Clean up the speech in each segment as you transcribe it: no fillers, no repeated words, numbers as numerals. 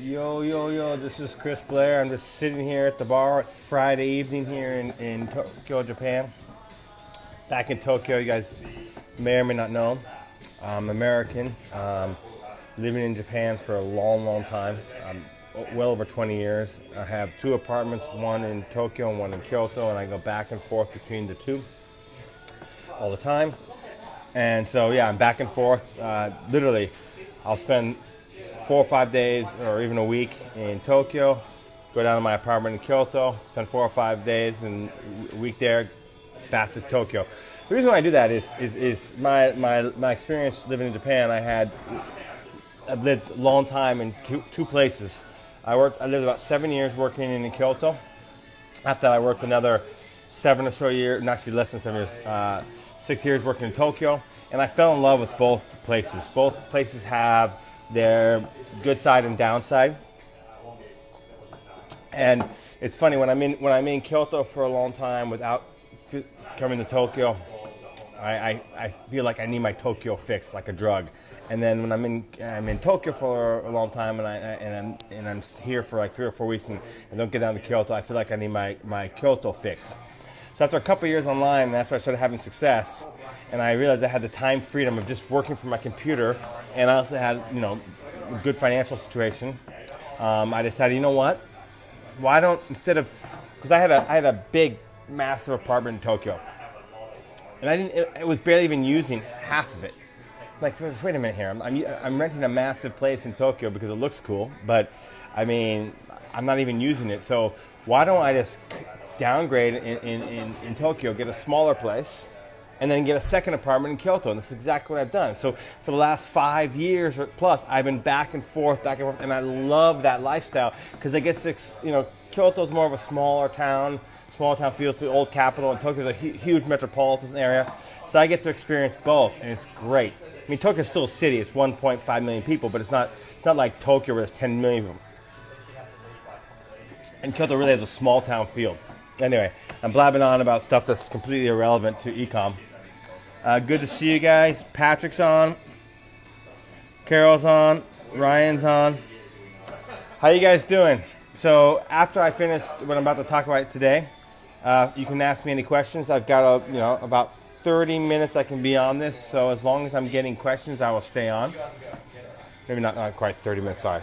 Yo, this is Chris Blair. I'm just sitting here at the bar. It's Friday evening here in Tokyo, Japan. Back in Tokyo, you guys may or may not know. I'm American, living in Japan for a long time. Well over 20 years. I have two apartments, one in Tokyo and one in Kyoto, and I go back and forth between the two all the time. And so, yeah, I'm back and forth. Literally, I'll spend 4 or 5 days or even a week in Tokyo, go down to my apartment in Kyoto, spend 4 or 5 days and a week there, back to Tokyo. The reason why I do that is my experience living in Japan. I've lived a long time in two places. I lived about 7 years working in Kyoto. After that, I worked another 7 or so years, actually less than 7 years, 6 years working in Tokyo, and I fell in love with both places. Both places have their good side and downside. And it's funny, when I'm in Kyoto for a long time without coming to Tokyo, I feel like I need my Tokyo fix like a drug. And then when I'm in Tokyo for a long time and I'm here for like 3 or 4 weeks and don't get down to Kyoto, I feel like I need my Kyoto fix. So after a couple of years online, and after I started having success, and I realized I had the time freedom of just working from my computer, and I also had, a good financial situation, I decided, you know what? Why don't, because I had a big, massive apartment in Tokyo, and it was barely even using half of it. Like, wait a minute here, I'm renting a massive place in Tokyo because it looks cool, but I'm not even using it. So why don't I just downgrade in Tokyo, get a smaller place, and then get a second apartment in Kyoto? And that's exactly what I've done. So for the last 5 years or plus, I've been back and forth, and I love that lifestyle because I guess Kyoto's more of a smaller town feels to the old capital, and Tokyo's a huge metropolitan area. So I get to experience both, and it's great. I mean, Tokyo's still a city. It's 1.5 million people, but it's not like Tokyo where there's 10 million of them. And Kyoto really has a small town feel. Anyway, I'm blabbing on about stuff that's completely irrelevant to ecom. Good to see you guys. Patrick's on. Carol's on. Ryan's on. How you guys doing? So after I finish what I'm about to talk about today, you can ask me any questions. I've got about 30 minutes I can be on this. So as long as I'm getting questions, I will stay on. Maybe not quite 30 minutes. Sorry.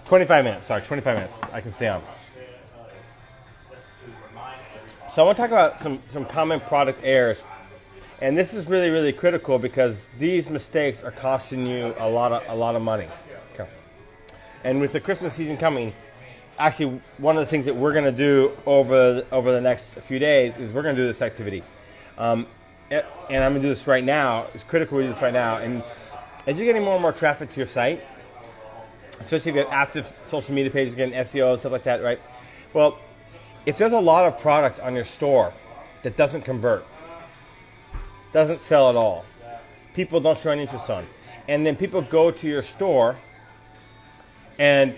25 minutes. Sorry, 25 minutes. I can stay on. So I want to talk about some common product errors. And this is really, really critical because these mistakes are costing you a lot of money. Okay. And with the Christmas season coming, actually one of the things that we're going to do over the next few days is we're going to do this activity. And I'm going to do this right now. It's critical we do this right now. And as you're getting more and more traffic to your site, especially if you have active social media pages, getting SEO and stuff like that, right? Well, if there's a lot of product on your store that doesn't convert, doesn't sell at all, people don't show any interest on, and then people go to your store and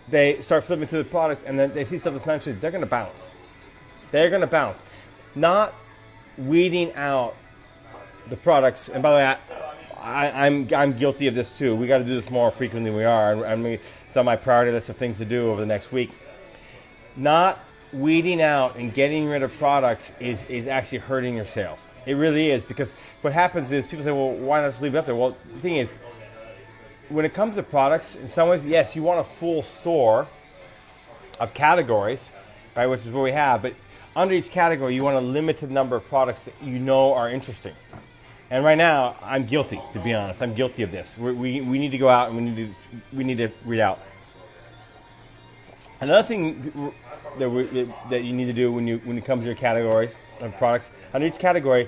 they start flipping through the products and then they see stuff that's not interesting, they're going to bounce. They're going to bounce. Not weeding out the products. And by the way, I'm guilty of this too. We got to do this more frequently than we are. And it's on my priority list of things to do over the next week. Not weeding out and getting rid of products is actually hurting your sales. It really is, because what happens is people say, well, why not just leave it up there? Well, the thing is, when it comes to products, in some ways, yes, you want a full store of categories, right, which is what we have, but under each category, you want a limited number of products that you know are interesting. And right now, I'm guilty, to be honest. I'm guilty of this. We need to go out and we need to read out. Another thing that you need to do when it comes to your categories of products, under each category,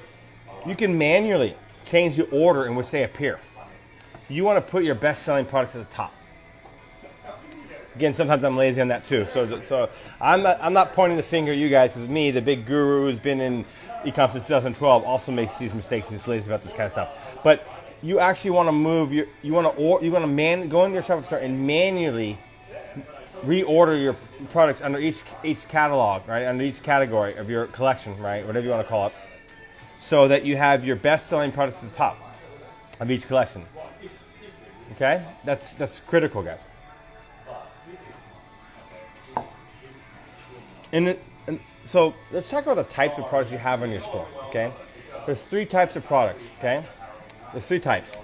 you can manually change the order in which they appear. You want to put your best-selling products at the top. Again, sometimes I'm lazy on that too. So I'm not pointing the finger at you guys, because me, the big guru who's been in e-com since 2012, also makes these mistakes and is lazy about this kind of stuff. But you actually want to move you want to go into your shopping store and manually reorder your products under each catalog, right? Under each category of your collection, right? Whatever you want to call it, so that you have your best-selling products at the top of each collection. Okay, that's critical, guys. And so let's talk about the types of products you have in your store. Okay, there's 3 types of products. Okay, there's 3 types.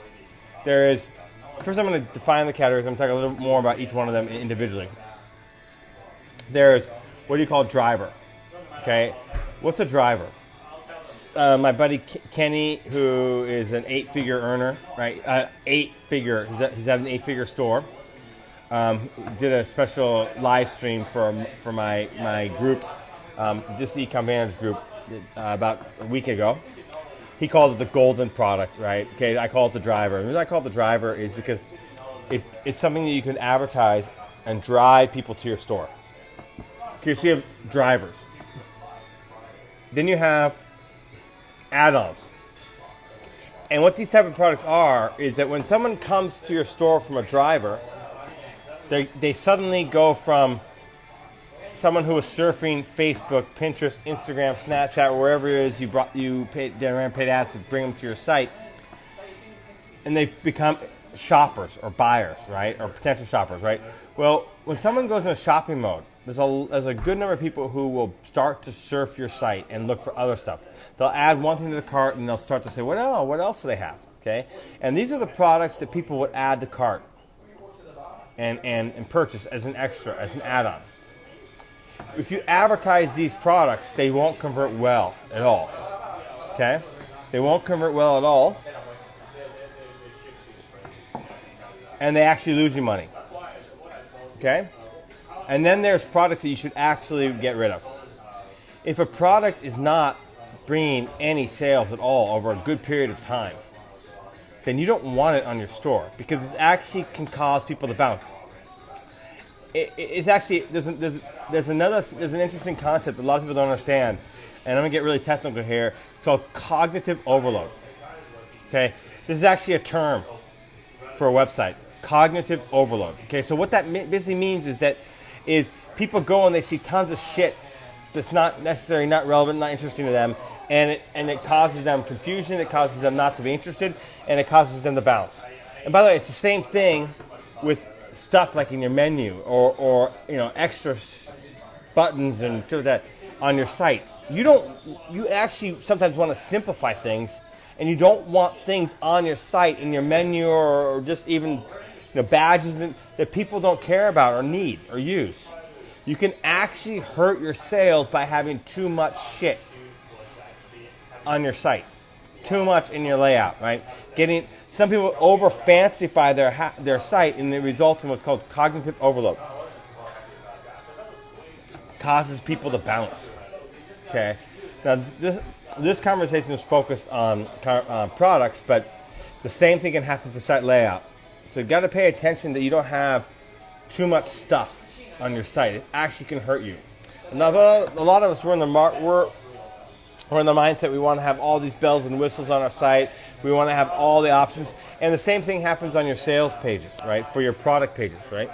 There is, first I'm going to define the categories. I'm going to talk a little more about each one of them individually. There's what do you call driver? Okay, what's a driver? My buddy Kenny, who is an 8-figure earner, right? 8-figure. He's at an 8-figure store. Did a special live stream for my group, this Ecom Vantage group, about a week ago. He called it the golden product, right? Okay, I call it the driver. The reason I call it the driver is because it's something that you can advertise and drive people to your store. Okay, so you have drivers. Then you have add-ons. And what these type of products are is that when someone comes to your store from a driver, they suddenly go from someone who was surfing Facebook, Pinterest, Instagram, Snapchat, wherever it is you paid ads to bring them to your site, and they become shoppers or buyers, right, or potential shoppers, right? Well, when someone goes into shopping mode, there's a good number of people who will start to surf your site and look for other stuff. They'll add one thing to the cart and they'll start to say, what else do they have? Okay, and these are the products that people would add to cart and purchase as an extra, as an add-on. If you advertise these products, they won't convert well at all. Okay, they won't convert well at all, and they actually lose you money. Okay. And then there's products that you should absolutely get rid of. If a product is not bringing any sales at all over a good period of time, then you don't want it on your store because it actually can cause people to bounce. It's actually there's an interesting concept that a lot of people don't understand, and I'm gonna get really technical here. It's called cognitive overload. Okay, this is actually a term for a website. Cognitive overload. Okay, so what that basically means is people go and they see tons of shit that's not necessarily not relevant, not interesting to them, and it causes them confusion, it causes them not to be interested, and it causes them to bounce. And by the way, it's the same thing with stuff like in your menu or extra buttons and stuff like that on your site. You actually sometimes want to simplify things, and you don't want things on your site in your menu or just even badges that people don't care about or need or use. You can actually hurt your sales by having too much shit on your site, too much in your layout, right? Some people over fancify their site, and it results in what's called cognitive overload. Causes people to bounce. Okay. Now this conversation is focused on products, but the same thing can happen for site layout. So you've got to pay attention that you don't have too much stuff on your site. It actually can hurt you. Now, a lot of us, we're in the mindset we want to have all these bells and whistles on our site. We want to have all the options. And the same thing happens on your sales pages, right? For your product pages, right?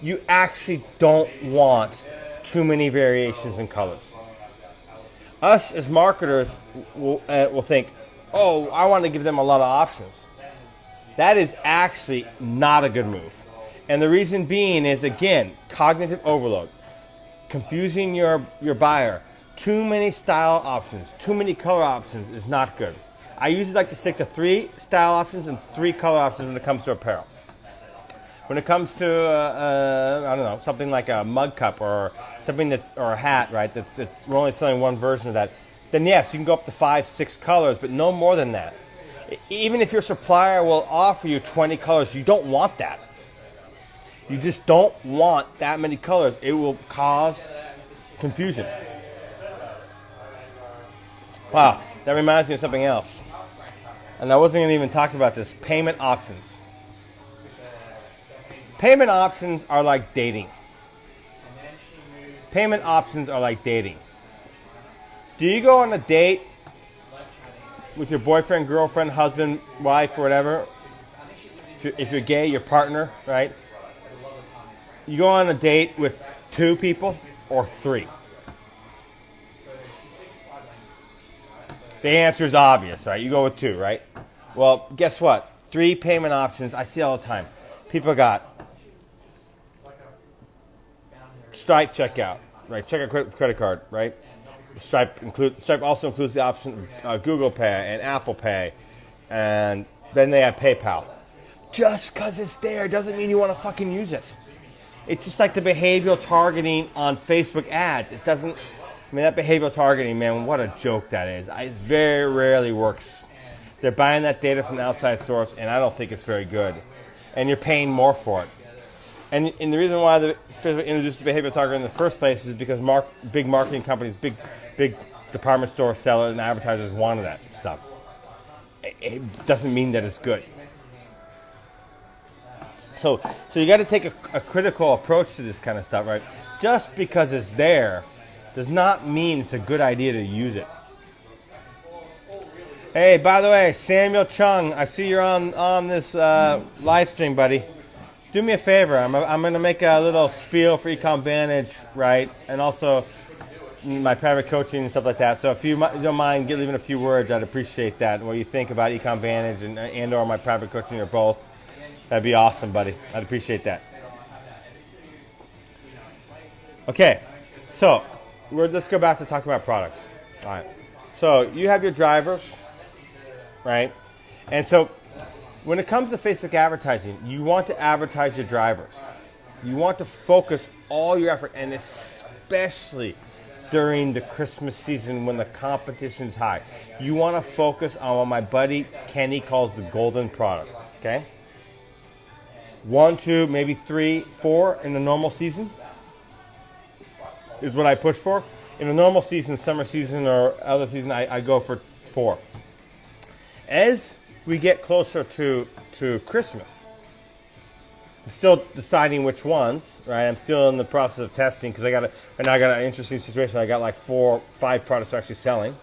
You actually don't want too many variations in colors. Us as marketers will think, oh, I want to give them a lot of options. That is actually not a good move. And the reason being is, again, cognitive overload. Confusing your buyer. Too many style options, too many color options is not good. I usually like to stick to 3 style options and 3 color options when it comes to apparel. When it comes to, something like a mug cup or something or a hat, right, we're only selling one version of that, then yes, you can go up to 5, 6 colors, but no more than that. Even if your supplier will offer you 20 colors, you don't want that. You just don't want that many colors. It will cause confusion. Wow, that reminds me of something else. And I wasn't going to even talk about this. Payment options. Payment options are like dating. Payment options are like dating. Do you go on a date with your boyfriend, girlfriend, husband, wife, or whatever? If you're gay, your partner, right? You go on a date with 2 people or 3? The answer is obvious, right? You go with 2, right? Well, guess what? 3 payment options. I see all the time. People got Stripe checkout, right? Checkout credit card, right? Stripe also includes the option of Google Pay and Apple Pay, and then they have PayPal. Just because it's there doesn't mean you want to fucking use it. It's just like the behavioral targeting on Facebook ads. It doesn't. I mean, that behavioral targeting, man, what a joke that is. It very rarely works. They're buying that data from an outside source, and I don't think it's very good. And you're paying more for it. And the reason why Facebook introduced behavioral targeting in the first place is because big marketing companies, big department store sellers and advertisers wanted that stuff. It doesn't mean that it's good. So you got to take a critical approach to this kind of stuff, right? Just because it's there does not mean it's a good idea to use it. Hey, by the way, Samuel Chung, I see you're on this live stream, buddy. Do me a favor. I'm going to make a little spiel for Ecom Vantage, right? And also my private coaching and stuff like that. So if you don't mind leaving a few words, I'd appreciate that. What you think about Ecom Vantage and or my private coaching or both. That'd be awesome, buddy. I'd appreciate that. Okay, so let's go back to talking about products. All right. So you have your drivers, right? And so when it comes to Facebook advertising, you want to advertise your drivers. You want to focus all your effort, and especially during the Christmas season when the competition's high. You want to focus on what my buddy Kenny calls the golden product, okay? 1, 2, maybe 3, 4 in the normal season is what I push for. In a normal season, summer season, or other season, I go for 4. As we get closer to Christmas, I'm still deciding which ones, right? I'm still in the process of testing because I got an interesting situation. I got like 4, 5 products actually selling.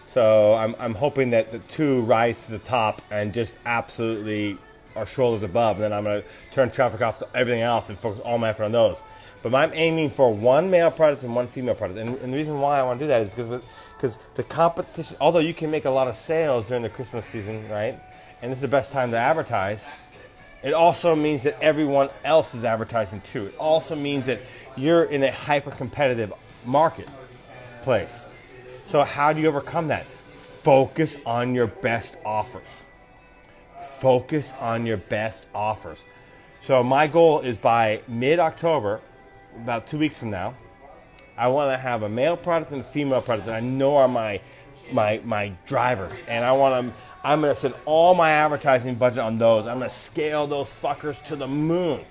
So I'm hoping that the 2 rise to the top and just absolutely our shoulders above, and then I'm going to turn traffic off to everything else and focus all my effort on those. But I'm aiming for 1 male product and 1 female product. And the reason why I want to do that is because the competition, although you can make a lot of sales during the Christmas season, right? And this is the best time to advertise, it also means that everyone else is advertising too. It also means that you're in a hyper-competitive marketplace. So how do you overcome that? Focus on your best offers. Focus on your best offers. So my goal is by mid-October, about 2 weeks from now, I want to have a male product and a female product that I know are my drivers. And I'm going to send all my advertising budget on those. I'm going to scale those fuckers to the moon.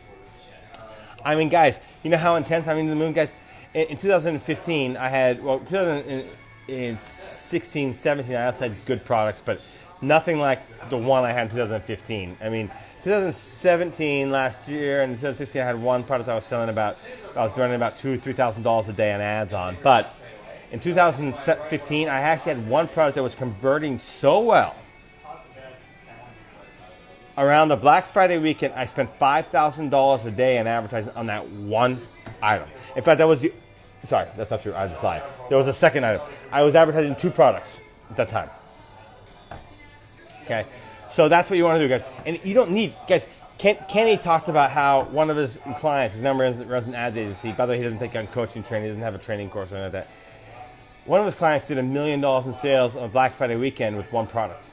I mean, guys, you know how intense I'm into the moon, guys? In 2015, I had, 2016, 17, I also had good products, but nothing like the one I had in 2015. I mean, 2017 last year and 2016 I had 1 product I was running about $2,000-$3,000 a day on ads on. But in 2015 I actually had 1 product that was converting so well. Around the Black Friday weekend, I spent $5,000 a day in advertising on that 1 item. In fact, sorry, that's not true. I just lied. There was a second item. I was advertising 2 products at that time. Okay, so that's what you want to do, guys. And you don't need, guys, Kenny talked about how one of his clients, his number runs an ad agency. By the way, he doesn't take on coaching training. He doesn't have a training course or anything like that. One of his clients did $1 million in sales on Black Friday weekend with 1 product.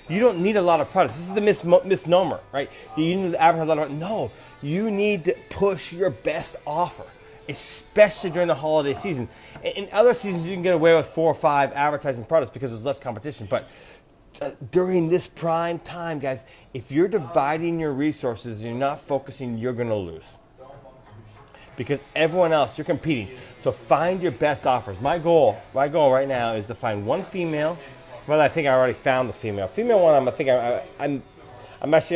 You don't need a lot of products. This is the misnomer, right? You need to advertise a lot of. No, you need to push your best offer, especially during the holiday season. In other seasons, you can get away with 4 or 5 advertising products because there's less competition. But during this prime time, guys, if you're dividing your resources and you're not focusing, you're going to lose. Because everyone else, you're competing. So find your best offers. My goal right now is to find 1 female. Well, I think I already found the female. Female one, I'm actually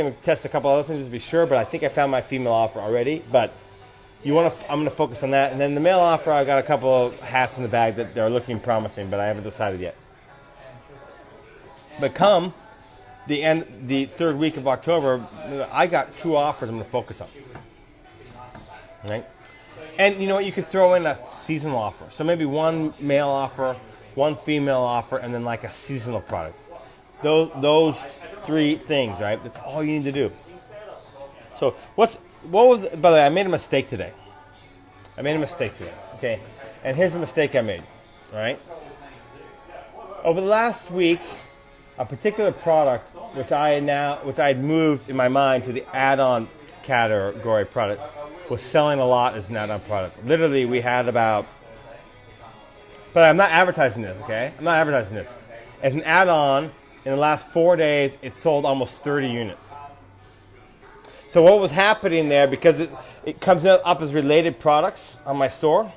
going to test a couple other things to be sure, but I think I found my female offer already. But I'm going to focus on that. And then the male offer, I got a couple of hats in the bag that they're looking promising, but I haven't decided yet. But come the 3rd week of October, I got 2 offers I'm going to focus on. Right? And you know what? You could throw in a seasonal offer. So maybe 1 male offer, 1 female offer, and then like a seasonal product. Those 3 things, right? That's all you need to do. So by the way, I made a mistake today. Okay? And here's the mistake I made, all right? Over the last week, a particular product, which I had moved in my mind to the add-on category product, was selling a lot as an add-on product. Literally, we had about, but I'm not advertising this, okay? I'm not advertising this. As an add-on, in the last 4 days, it sold almost 30 units. So what was happening there, because it comes up as related products on my store,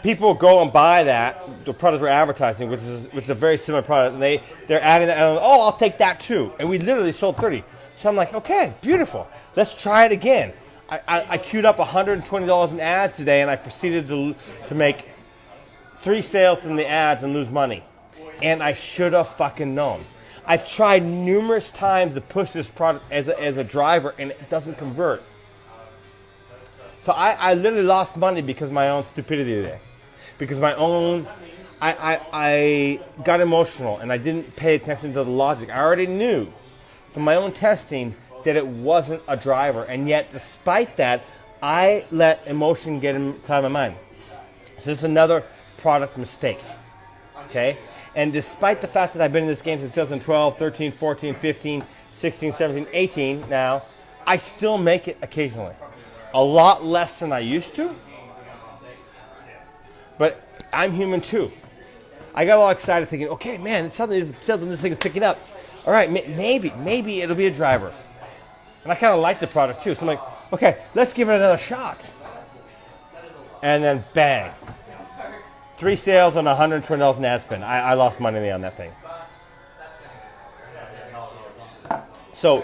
people go and buy the product we're advertising, which is a very similar product, and they're adding that, and I'll take that too. And we literally sold 30. So I'm like, okay, beautiful. Let's try it again. I queued up $120 in ads today, and I proceeded to make 3 sales from the ads and lose money. And I should have fucking known. I've tried numerous times to push this product as a driver, and it doesn't convert. So I literally lost money because of my own stupidity today. Because I got emotional and I didn't pay attention to the logic. I already knew from my own testing that it wasn't a driver. And yet, despite that, I let emotion get in my mind. So this is another product mistake. Okay? And despite the fact that I've been in this game since 2012, 13, 14, 15, 16, 17, 18 now, I still make it occasionally. A lot less than I used to. But I'm human too. I got all excited thinking, okay, man, suddenly this thing is picking up. All right, maybe it'll be a driver. And I kind of like the product too. So I'm like, okay, let's give it another shot. And then bang. 3 sales on $120 in ad spend. I lost money on that thing. So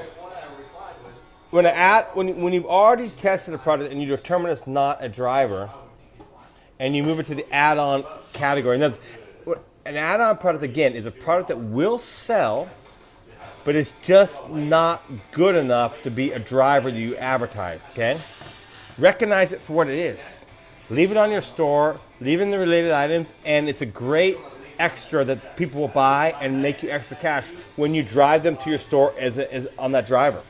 when you've already tested a product and you determine it's not a driver, and you move it to the add-on category. Now, an add-on product, again, is a product that will sell, but it's just not good enough to be a driver that you advertise, okay? Recognize it for what it is. Leave it on your store, leave it in the related items, and it's a great extra that people will buy and make you extra cash when you drive them to your store as on that driver,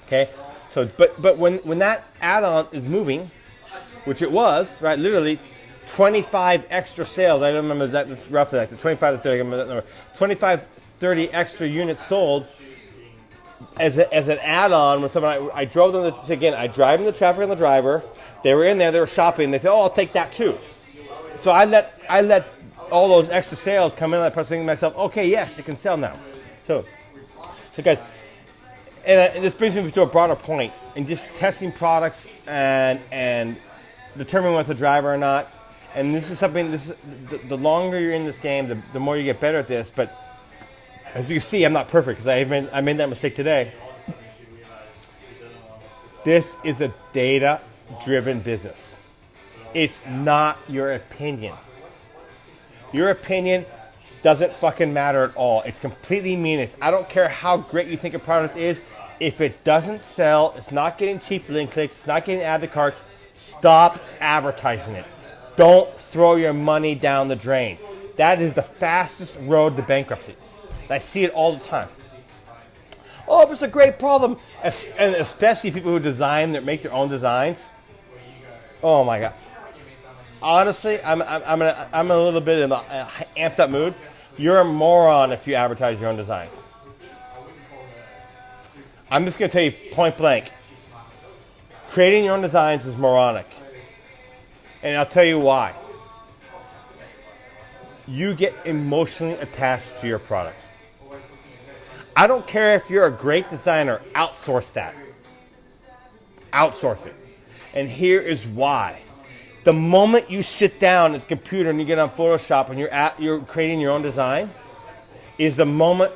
okay? So, but when that add-on is moving, which it was, right? Literally, 25 extra sales. I don't remember that. It's roughly like the 25 to 30. I remember that number. 25, 30 extra units sold as an add-on with someone. I drove them. Again, I drive them the traffic on the driver. They were in there. They were shopping. They said, "Oh, I'll take that too." So I let all those extra sales come in. And I was thinking to myself, "Okay, yes, it can sell now." So guys, and this brings me to a broader point in just testing products and determining whether it's a driver or not. And this is something, the longer you're in this game, the more you get better at this. But as you can see, I'm not perfect because I made that mistake today. This is a data-driven business. It's not your opinion. Your opinion doesn't fucking matter at all. It's completely meaningless. I don't care how great you think a product is. If it doesn't sell, it's not getting cheap link clicks, it's not getting added to carts, stop advertising it. Don't throw your money down the drain. That is the fastest road to bankruptcy. And I see it all the time. Oh, it's a great problem. And especially people who make their own designs. Oh my God. Honestly, I'm a little bit in an amped up mood. You're a moron if you advertise your own designs. I'm just going to tell you point blank. Creating your own designs is moronic. And I'll tell you why. You get emotionally attached to your product. I don't care if you're a great designer, outsource that. Outsource it. And here is why. The moment you sit down at the computer and you get on Photoshop and you're creating your own design, is the moment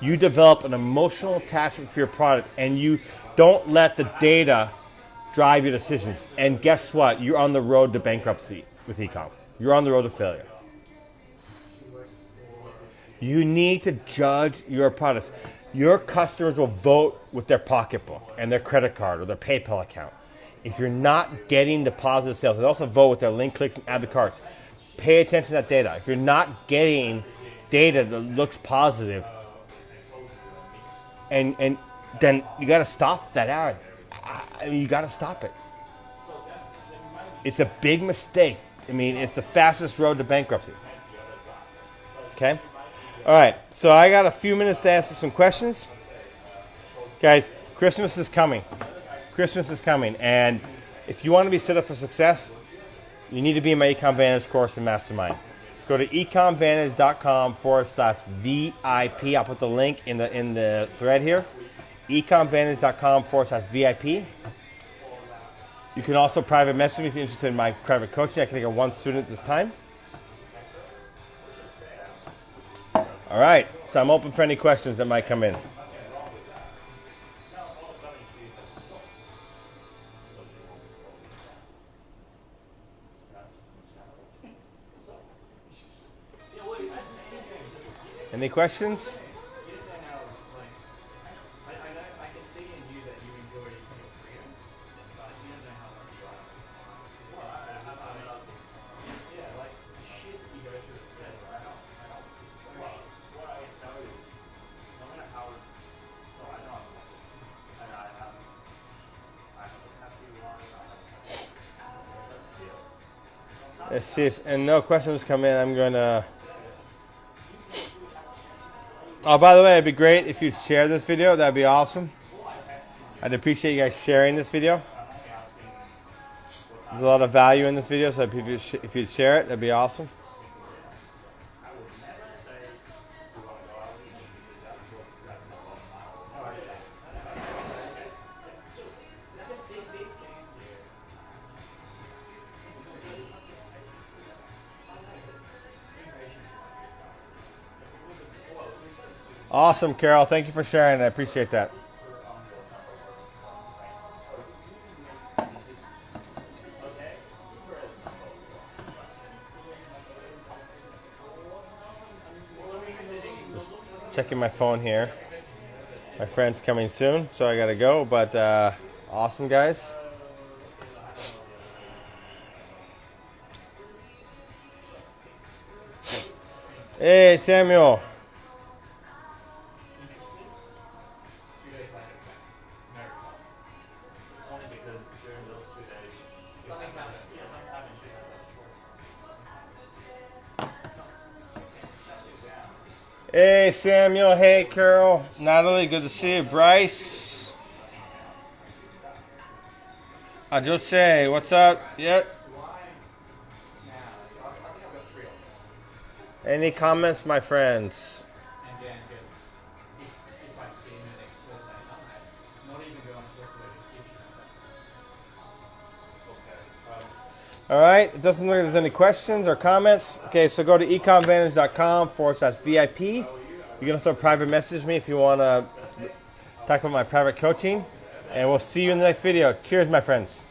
you develop an emotional attachment for your product and you don't let the data drive your decisions. And guess what? You're on the road to bankruptcy with ecom. You're on the road to failure. You need to judge your products. Your customers will vote with their pocketbook and their credit card or their PayPal account. If you're not getting the positive sales, they also vote with their link clicks and add to carts. Pay attention to that data. If you're not getting data that looks positive, and then you got to stop that ad. I mean, you got to stop it. It's a big mistake. I mean, it's the fastest road to bankruptcy. Okay? All right, so I got a few minutes to answer some questions. Guys, Christmas is coming. Christmas is coming, and if you want to be set up for success, you need to be in my Ecom Vantage course and mastermind. Go to ecomvantage.com/VIP. I'll put the link in the thread here. ecomvantage.com/VIP. You can also private message me if you're interested in my private coaching. I can take a one student this time. All right, so I'm open for any questions that might come in. Any questions? Let's see if, and no questions come in, I'm going to... Oh, by the way, it'd be great if you'd share this video. That'd be awesome. I'd appreciate you guys sharing this video. There's a lot of value in this video, so if you'd share it, that'd be awesome. Awesome, Carol. Thank you for sharing. I appreciate that. Just checking my phone here. My friend's coming soon, so I gotta go. But awesome, guys. Hey, Samuel. Hey, Samuel. Hey, Carol. Natalie, good to see you. Bryce. Jose, what's up? Yep. Any comments, my friends? All right, it doesn't look like there's any questions or comments. Okay, so go to ecomvantage.com/VIP. You can also private message me if you want to talk about my private coaching. And we'll see you in the next video. Cheers, my friends.